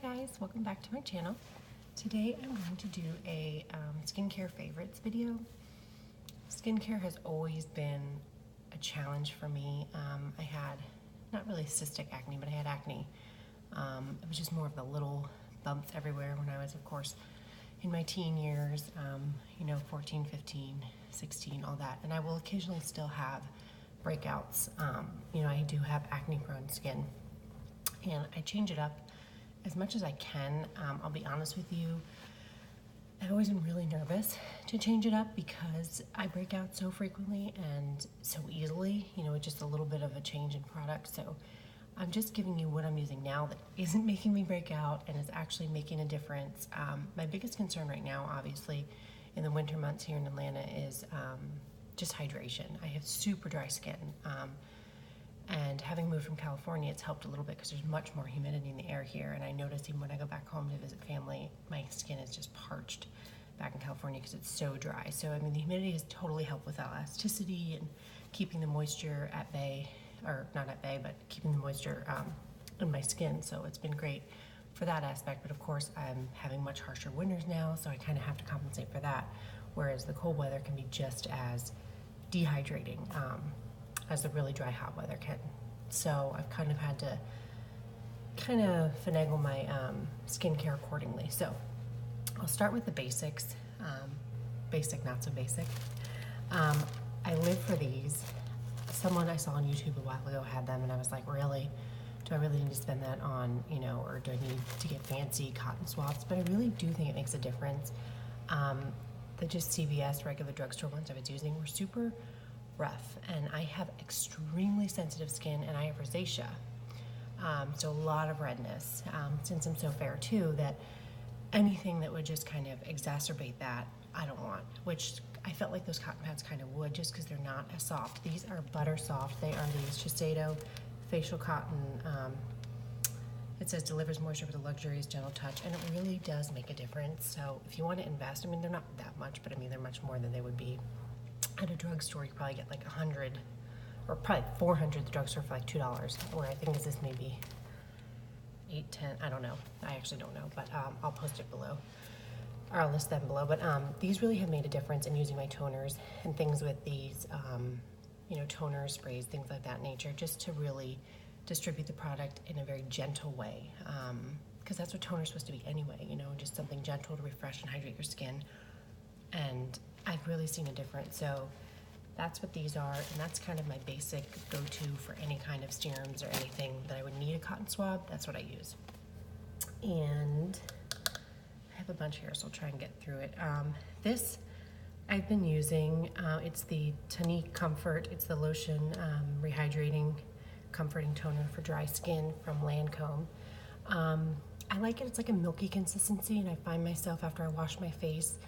Hi guys, welcome back to my channel. Today I'm going to do a skincare favorites video. Skincare has always been a challenge for me. I had not really cystic acne, but I had acne. It was just more of the little bumps everywhere when I was, of course, in my teen years, 14, 15, 16, all that. And I will occasionally still have breakouts. I do have acne prone skin and I change it up as much as I can. I'll be honest with you, I've always been really nervous to change it up because I break out so frequently and so easily, with just a little bit of a change in product. So I'm just giving you what I'm using now that isn't making me break out and is actually making a difference. My biggest concern right now, obviously, in the winter months here in Atlanta is just hydration. I have super dry skin. And having moved from California, it's helped a little bit because there's much more humidity in the air here. And I notice even when I go back home to visit family, my skin is just parched back in California because it's so dry. So, the humidity has totally helped with elasticity and keeping the moisture at bay, or not at bay, but keeping the moisture in my skin. So it's been great for that aspect. But of course, I'm having much harsher winters now, so I kind of have to compensate for that. Whereas the cold weather can be just as dehydrating as the really dry hot weather can. So I've kind of had to finagle my skincare accordingly. So I'll start with the basics. Basic, not so basic. I live for these. Someone I saw on YouTube a while ago had them and I was like, really? Do I really need to spend that on, or do I need to get fancy cotton swabs? But I really do think it makes a difference. The just CVS regular drugstore ones I was using were super rough, and I have extremely sensitive skin and I have rosacea, so a lot of redness, since I'm so fair too, that anything that would just kind of exacerbate that I don't want, which I felt like those cotton pads kind of would, just because they're not as soft. These are butter soft. They are the Shiseido facial cotton. It says delivers moisture with a luxurious gentle touch, and it really does make a difference. So if you want to invest, they're not that much, but they're much more than they would be at a drugstore. You probably get like 100 or probably 400 at the drugstore for like $2, where I think this may be 8, 10, I don't know. I actually don't know, but I'll post it below, or I'll list them below. But these really have made a difference in using my toners and things with these, toner sprays, things like that nature, just to really distribute the product in a very gentle way. Because that's what toner is supposed to be anyway, just something gentle to refresh and hydrate your skin. And I've really seen a difference. So that's what these are, and that's kind of my basic go-to for any kind of serums or anything that I would need a cotton swab. That's what I use. And I have a bunch here, so I'll try and get through it. This I've been using, it's the Tonique Comfort. It's the lotion rehydrating comforting toner for dry skin from Lancome. I like it. It's like a milky consistency, and I find myself after I wash my face,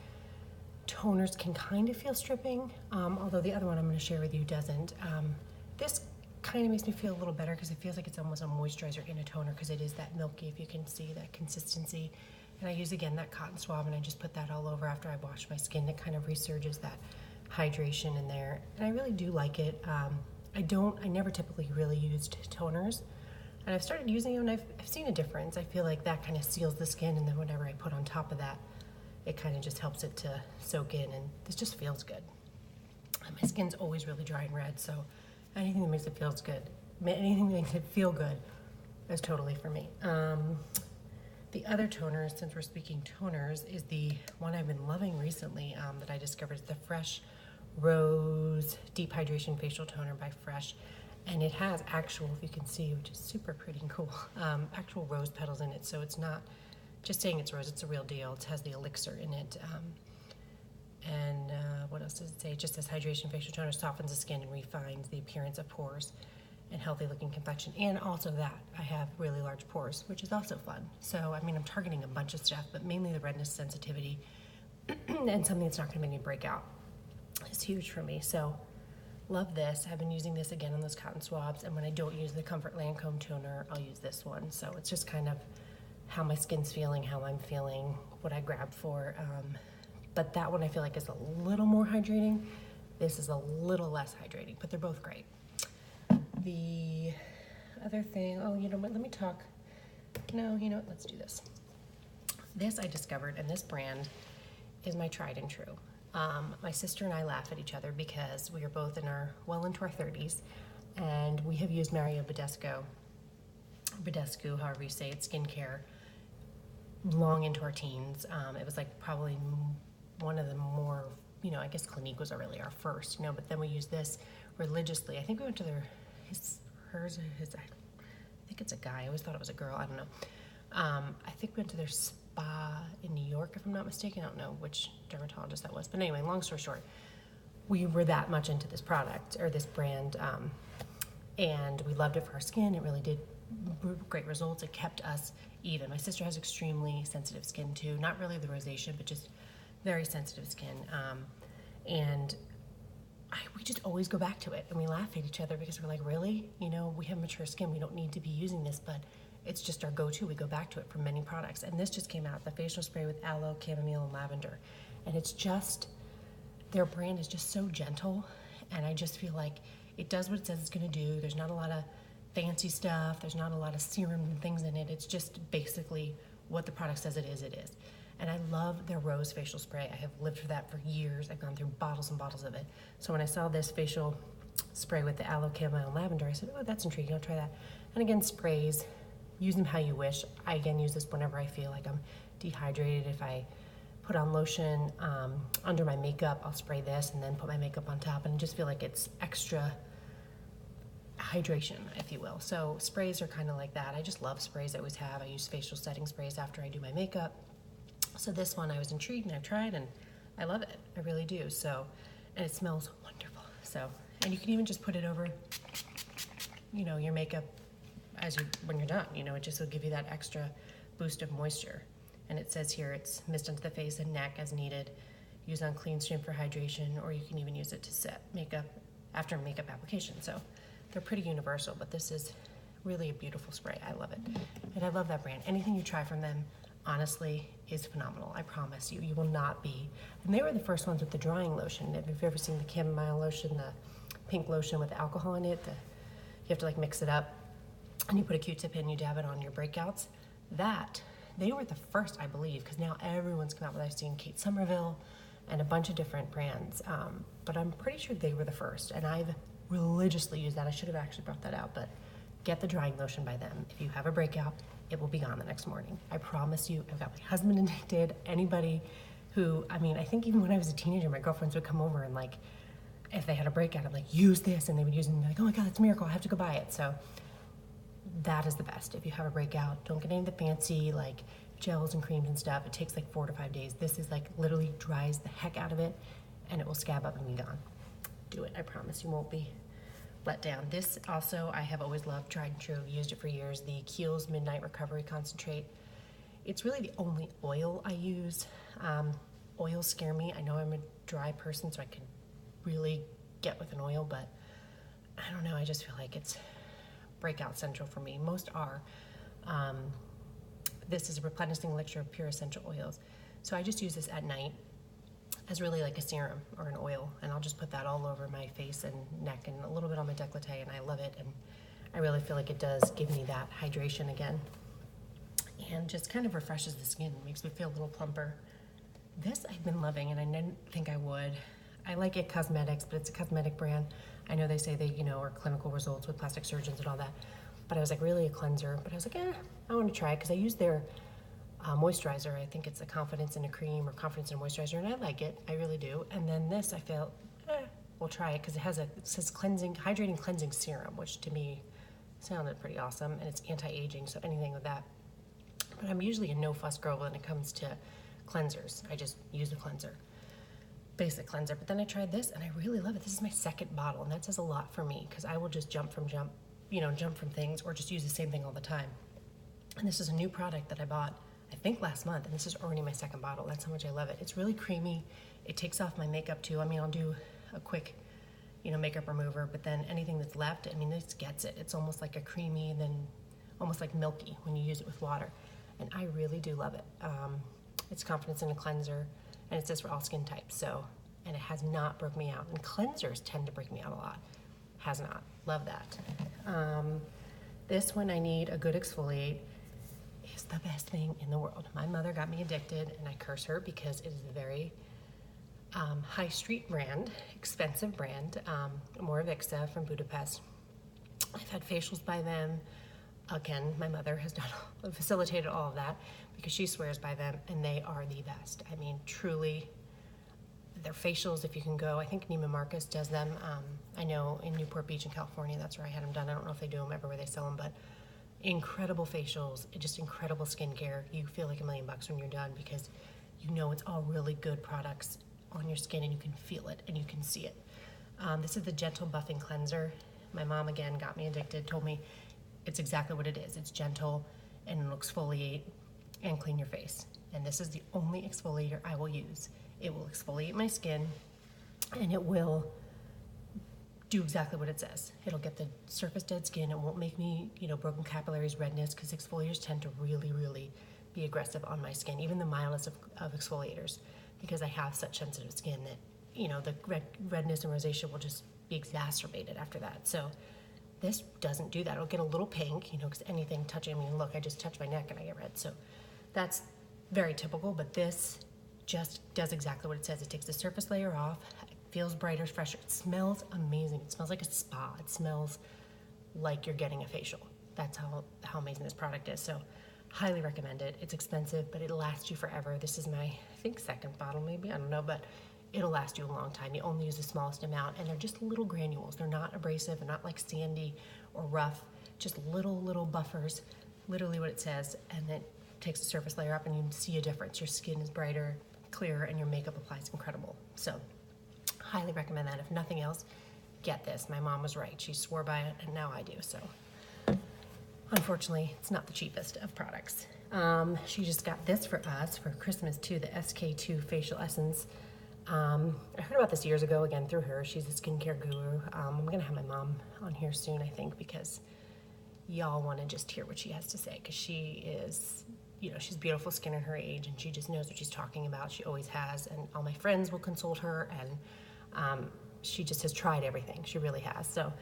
toners can kind of feel stripping, although the other one I'm going to share with you doesn't. This kind of makes me feel a little better because it feels like it's almost a moisturizer in a toner, because it is that milky, if you can see that consistency. And I use, again, that cotton swab, and I just put that all over after I wash my skin. It kind of resurges that hydration in there, and I really do like it. I never typically really used toners, and I've started using them, and I've seen a difference. I feel like that kind of seals the skin, and then whenever I put on top of that, it kind of just helps it to soak in, and this just feels good. My skin's always really dry and red, so anything that makes it feel good is totally for me. The other toner, since we're speaking toners, is the one I've been loving recently that I discovered. It's the Fresh Rose Deep Hydration Facial Toner by Fresh, and it has actual, if you can see, which is super pretty and cool, actual rose petals in it, so it's not just saying it's rose, it's a real deal. It has the elixir in it. What else does it say? It just says hydration facial toner softens the skin and refines the appearance of pores and healthy looking complexion. And also that, I have really large pores, which is also fun. So, I'm targeting a bunch of stuff, but mainly the redness sensitivity and something that's not gonna make me break out is huge for me. So, love this. I've been using this again on those cotton swabs, and when I don't use the Comfort Lancome toner, I'll use this one. So it's just kind of how my skin's feeling, how I'm feeling, what I grab for. But that one I feel like is a little more hydrating. This is a little less hydrating, but they're both great. The other thing, oh, you know what, let me talk No, you know what, let's do this. This I discovered, and this brand is my tried and true. My sister and I laugh at each other because we are both well into our 30s, and we have used Mario Badescu, however you say it, skincare, long into our teens. It was like probably one of the more, I guess Clinique was really our first, but then we used this religiously. I think we went to I think it's a guy. I always thought it was a girl. I don't know. I think we went to their spa in New York, if I'm not mistaken. I don't know which dermatologist that was. But anyway, long story short, we were that much into this product, or this brand, and we loved it for our skin. It really did great results. It kept us even. My sister has extremely sensitive skin too. Not really the rosacea, but just very sensitive skin. And we just always go back to it, and we laugh at each other because we're like, really? We have mature skin. We don't need to be using this, but it's just our go-to. We go back to it for many products. And this just came out, the facial spray with aloe, chamomile, and lavender. And it's just, their brand is just so gentle, and I just feel like it does what it says it's gonna do. There's not a lot of fancy stuff. There's not a lot of serum and things in it. It's just basically what the product says it is, And I love their rose facial spray. I have lived for that for years. I've gone through bottles and bottles of it. So when I saw this facial spray with the aloe, chamomile, and lavender, I said, oh, that's intriguing, I'll try that. And again, sprays, use them how you wish. I again use this whenever I feel like I'm dehydrated. If I put on lotion under my makeup, I'll spray this and then put my makeup on top, and just feel like it's extra hydration, if you will. So sprays are kind of like that. I just love sprays. I always have. I use facial setting sprays after I do my makeup. So this one I was intrigued, and I've tried, and I love it. I really do. So, and it smells wonderful. So, and you can even just put it over, your makeup when you're done. It just will give you that extra boost of moisture. And it says here it's mist onto the face and neck as needed. Use on clean stream for hydration, or you can even use it to set makeup after makeup application. So they're pretty universal, but this is really a beautiful spray. I love it. And I love that brand. Anything you try from them, honestly, is phenomenal. I promise you, you will not be. And they were the first ones with the drying lotion. If you've ever seen the chamomile lotion, the pink lotion with the alcohol in it, you have to like mix it up, and you put a Q-tip in, you dab it on your breakouts. They were the first, I believe, because now everyone's come out with, I've seen Kate Somerville and a bunch of different brands, but I'm pretty sure they were the first, and I've religiously used that. I should have actually brought that out, but get the drying lotion by them. If you have a breakout, it will be gone the next morning. I promise you. I've got my husband addicted, anybody who, I think even when I was a teenager, my girlfriends would come over and like, if they had a breakout, I'm like, use this, and they would use it, and they're like, oh my God, it's a miracle, I have to go buy it. So that is the best. If you have a breakout, don't get any of the fancy like gels and creams and stuff. It takes like 4 to 5 days. This is like literally dries the heck out of it, and it will scab up and be gone. Do it. I promise you won't be let down. This also I have always loved, tried and true, used it for years, the Kiehl's Midnight Recovery Concentrate. It's really the only oil I use. Oils scare me. I know I'm a dry person, so I can really get with an oil, but I don't know, I just feel like it's breakout central for me. Most are. This is a replenishing elixir of pure essential oils. So I just use this at night as really like a serum or an oil, and I'll just put that all over my face and neck and a little bit on my décolleté, and I love it, and I really feel like it does give me that hydration again, and just kind of refreshes the skin, makes me feel a little plumper. This I've been loving, and I didn't think I would. I like It Cosmetics, but it's a cosmetic brand. I know they say they, are clinical results with plastic surgeons and all that, but I was like, really a cleanser? But I was like, I want to try it, because I use their moisturizer. I think it's a Confidence in a Cream or Confidence in a Moisturizer, and I like it. I really do. And then this, I felt, we'll try it, because it says hydrating cleansing serum, which to me sounded pretty awesome, and it's anti-aging, so anything with that. But I'm usually a no-fuss girl when it comes to cleansers. I just use a cleanser, basic cleanser. But then I tried this, and I really love it. This is my second bottle, and that says a lot for me, because I will just jump from things, or just use the same thing all the time. And this is a new product that I bought, I think last month, and this is already my second bottle. That's how much I love it. It's really creamy. It takes off my makeup too. I'll do a quick, makeup remover, but then anything that's left, this gets it. It's almost like a creamy, and then almost like milky when you use it with water. And I really do love it. It's Confidence in a Cleanser, and it says for all skin types, so, and it has not broke me out. And cleansers tend to break me out a lot. Has not. Love that. This one, I need a good exfoliate. is the best thing in the world. My mother got me addicted, and I curse her because it is a very high street brand, expensive brand, Moravixa from Budapest. I've had facials by them. Again, my mother has facilitated all of that because she swears by them, and they are the best. I mean, truly, their facials, if you can go, I think Neiman Marcus does them. I know in Newport Beach in California, that's where I had them done. I don't know if they do them everywhere they sell them, but incredible facials, just incredible skincare. You feel like $1 million when you're done because you know it's all really good products on your skin, and you can feel it and you can see it. This is the Gentle Buffing Cleanser. My mom, again, got me addicted, told me it's exactly what it is. It's gentle and it'll exfoliate and clean your face. And this is the only exfoliator I will use. It will exfoliate my skin, and it will do exactly what it says. It'll get the surface dead skin. It won't make me, broken capillaries, redness, because exfoliators tend to really, really be aggressive on my skin, even the mildest of exfoliators, because I have such sensitive skin that, the redness and rosacea will just be exacerbated after that. So this doesn't do that. It'll get a little pink, because anything touching me, look, I just touch my neck and I get red. So that's very typical, but this just does exactly what it says. It takes the surface layer off. It feels brighter, fresher. It smells amazing. It smells like a spa. It smells like you're getting a facial. That's how amazing this product is. So highly recommend it. It's expensive, but it'll last you forever. This is my, I think, second bottle maybe. I don't know, but it'll last you a long time. You only use the smallest amount, and they're just little granules. They're not abrasive. They're not like sandy or rough. Just little buffers, literally what it says, and then takes the surface layer up, and you see a difference. Your skin is brighter, clearer, and your makeup applies incredible. So highly recommend that. If nothing else, get this. My mom was right. She swore by it, and now I do. So unfortunately, it's not the cheapest of products. She just got this for us for Christmas too, the SK2 Facial Essence. I heard about this years ago, again, through her. She's a skincare guru. I'm going to have my mom on here soon, I think, because y'all want to just hear what she has to say, because she is, she's beautiful skin in her age, and she just knows what she's talking about. She always has, and all my friends will consult her, and she just has tried everything. She really has. So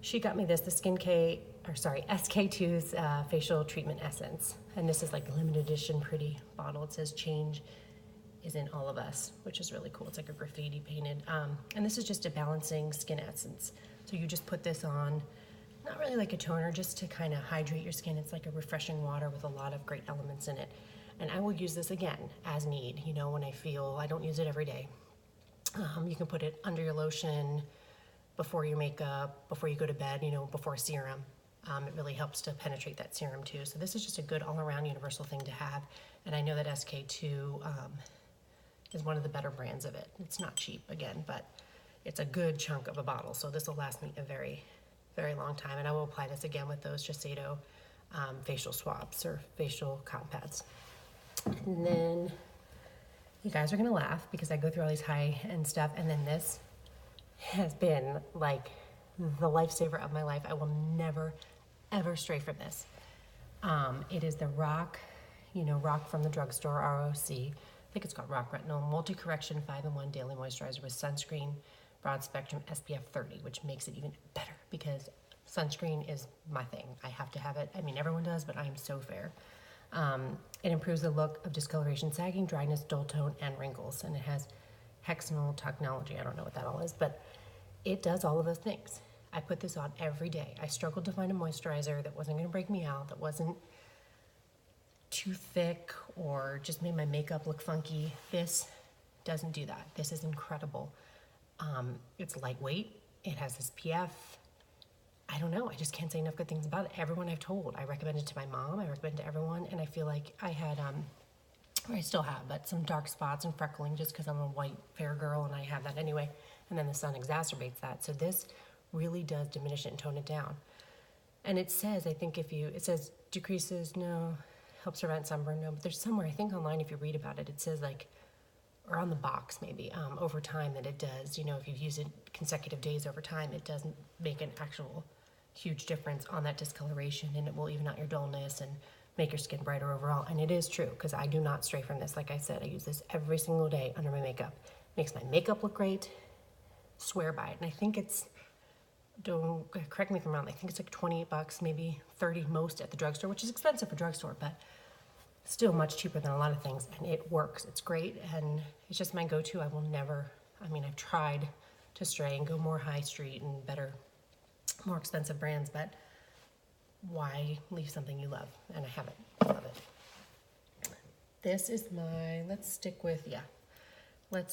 she got me this, the SK2's Facial Treatment Essence, and this is like a limited edition pretty bottle. It says change is in all of us, which is really cool. It's like a graffiti painted. And this is just a balancing skin essence. So you just put this on, not really like a toner, just to kind of hydrate your skin. It's like a refreshing water with a lot of great elements in it. And I will use this again as need, when I feel, I don't use it every day. You can put it under your lotion, before your makeup, before you go to bed, before a serum. It really helps to penetrate that serum too. So this is just a good all-around universal thing to have. And I know that SK2 is one of the better brands of it. It's not cheap, again, but it's a good chunk of a bottle. So this will last me a very, very long time. And I will apply this again with those Shiseido facial swabs or facial cotton pads. And then you guys are gonna laugh because I go through all these high-end stuff, and then this has been like the lifesaver of my life. I will never, ever stray from this. It is the Rock, Rock from the drugstore, ROC. I think it's called Rock Retinol Multi-Correction 5-in-1 Daily Moisturizer with Sunscreen Broad Spectrum SPF 30, which makes it even better because sunscreen is my thing. I have to have it. I mean, everyone does, but I am so fair. It improves the look of discoloration, sagging, dryness, dull tone, and wrinkles. And it has hexanol technology. I don't know what that all is, but it does all of those things. I put this on every day. I struggled to find a moisturizer that wasn't going to break me out, that wasn't too thick or just made my makeup look funky. This doesn't do that. This is incredible. It's lightweight. It has SPF. I don't know. I just can't say enough good things about it. Everyone I've told, I recommend it to my mom. I recommend it to everyone. And I feel like I had, or I still have, but some dark spots and freckling just because I'm a white, fair girl and I have that anyway. And then the sun exacerbates that. So this really does diminish it and tone it down. And it says, I think it says decreases, no, helps prevent sunburn, no, but there's somewhere, I think online, if you read about it, it says like, or on the box maybe, over time that it does, if you use it consecutive days over time, it doesn't make an actual huge difference on that discoloration, and it will even out your dullness and make your skin brighter overall. And it is true, because I do not stray from this. Like I said, I use this every single day under my makeup. Makes my makeup look great, swear by it. And I think it's, don't correct me if I'm wrong, I think it's like $28, maybe 30 most at the drugstore, which is expensive for drugstore, but Still much cheaper than a lot of things, and it works. It's great, and it's just my go-to. I will never, I mean, I've tried to stray and go more high street and better, more expensive brands, but why leave something you love? And I have it. I love it. This is my, let's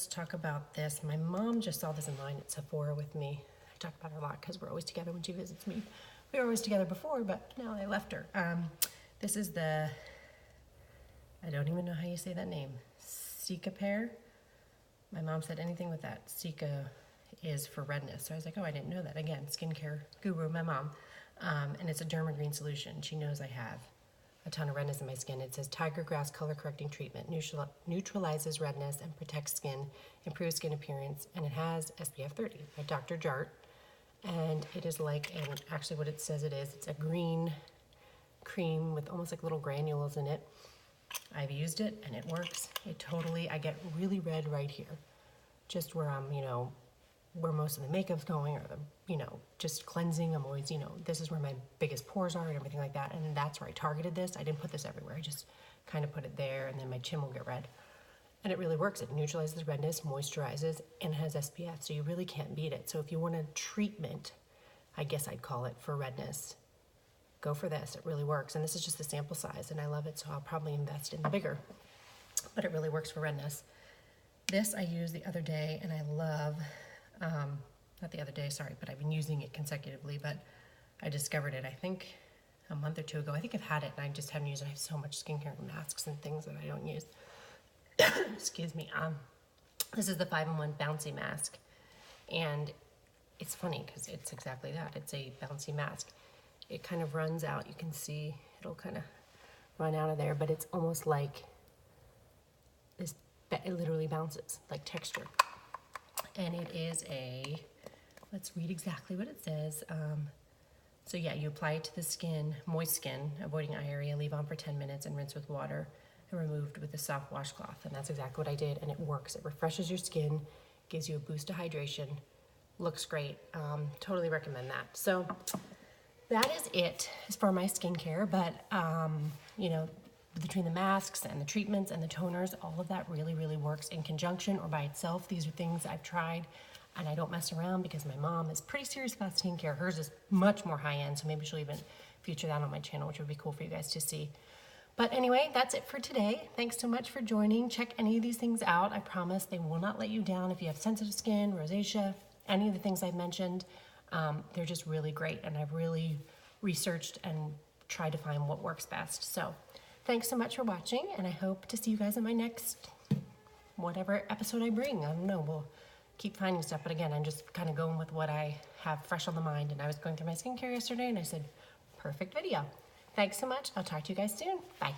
talk about this. My mom just saw this in line at Sephora with me. I talk about her a lot because we're always together when she visits me. We were always together before, but now I left her. This is the, I don't even know how you say that name, SKII pear. My mom said anything with that SKII is for redness. So I was like, oh, I didn't know that. Again, skincare guru, my mom. And it's a Derma green solution. She knows I have a ton of redness in my skin. It says tiger grass color correcting treatment, neutralizes redness and protects skin, improves skin appearance, and it has SPF 30 by Dr. Jart. And it is like, and actually what it says it is, it's a green cream with almost like little granules in it. I've used it and it works. It totally, I get really red right here, just where I'm, where most of the makeup's going, or the, just cleansing. I'm always, this is where my biggest pores are and everything like that. And that's where I targeted this. I didn't put this everywhere. I just kind of put it there, and then my chin will get red. And it really works. It neutralizes redness, moisturizes, and has SPF, so you really can't beat it. So if you want a treatment, I guess I'd call it, for redness, go for this. It really works. And this is just the sample size, and I love it, so I'll probably invest in the bigger. But it really works for redness. This I used the other day, and I love, not the other day, sorry, but I've been using it consecutively, but I discovered it, I think, a month or two ago. I think I've had it, and I just haven't used it. I have so much skincare masks and things that I don't use. Excuse me. This is the 5-in-1 Bouncy Mask, and it's funny because it's exactly that. It's a bouncy mask. It kind of runs out. You can see it'll kind of run out of there, but it's almost like this. It literally bounces like texture, and it is a. Let's read exactly what it says. So yeah, you apply it to the skin, moist skin, avoiding eye area, leave on for 10 minutes, and rinse with water, and removed with a soft washcloth. And that's exactly what I did, and it works. It refreshes your skin, gives you a boost of hydration, looks great. Totally recommend that. So that is it as far as my skincare, but between the masks and the treatments and the toners, all of that really, really works in conjunction or by itself. These are things I've tried, and I don't mess around because my mom is pretty serious about skincare. Hers is much more high-end, so maybe she'll even feature that on my channel, which would be cool for you guys to see. But anyway, that's it for today. Thanks so much for joining. Check any of these things out. I promise they will not let you down if you have sensitive skin, rosacea, any of the things I've mentioned. They're just really great, and I've really researched and tried to find what works best. So thanks so much for watching, and I hope to see you guys in my next whatever episode I bring. I don't know. We'll keep finding stuff, but again, I'm just kind of going with what I have fresh on the mind. And I was going through my skincare yesterday, and I said, perfect video. Thanks so much. I'll talk to you guys soon. Bye.